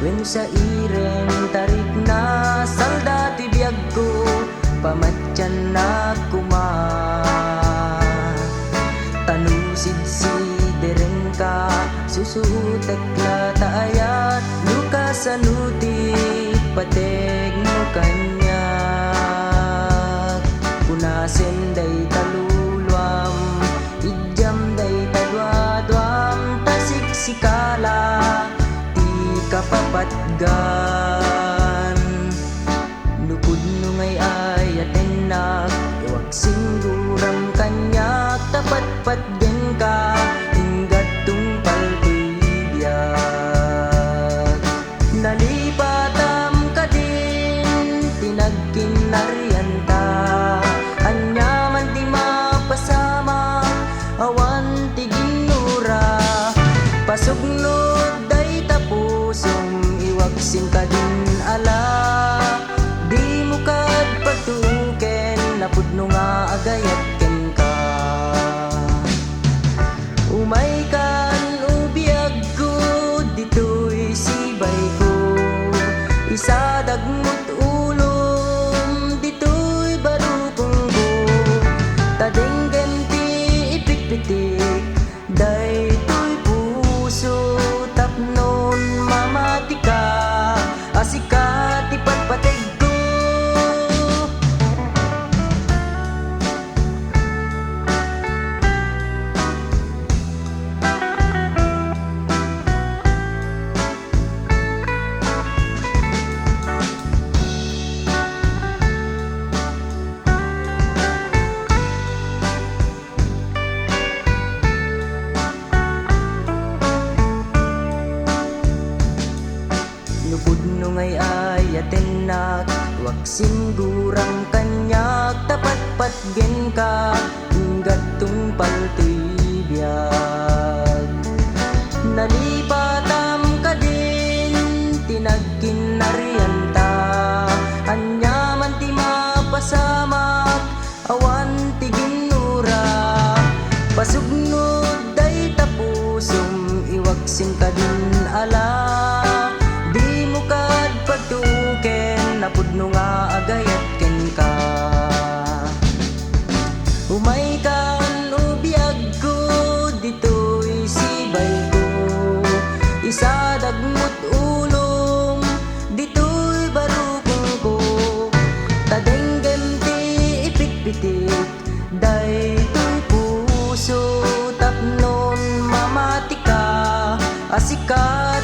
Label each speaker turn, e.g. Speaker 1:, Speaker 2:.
Speaker 1: wen sa iren tarik na salda ti biyag ko pamatyan na kuma tanusid si deren ka susutek la taayat luka sanuti pateg mo kanya punasen day talulwam idyam day tadwadwam tasik sikala ti kapapatgan nukod nungay ayaten nak iwag singguram kanyak tapat patgen ka inggat tungpal biyag nalipatam ka din tinagkinarian ta anyaman di mapasama awan ti ginura pasugnod day tapusong iwagsin ka din ala di mo kad pagtuken napudno nga agayat ken ka umay kan ubiyag ko dito'y sibay ko isa dagmut ulom dito'y barukong ko tadenggen ti ipitpitik daytoy puso tapnon mamatika asika ti patpateg ko nupudno ngay ayaten nak wag singgurang kanyak tapat patgen ka inggat tungpal to'y biyag nalipatam ka din tinagkinarian ta anyaman ti mapasamak awan ti ginura pasugnod day tapusong iwagsin ka din ala di mo kad pagtuken napudno nga agayat ken ka umay kan ubiyag ko dito'y sibay ko isa dagmut ulong dito'y barukong ko tadenggem ti ipitpitik daytoy puso tapnon mamatika asika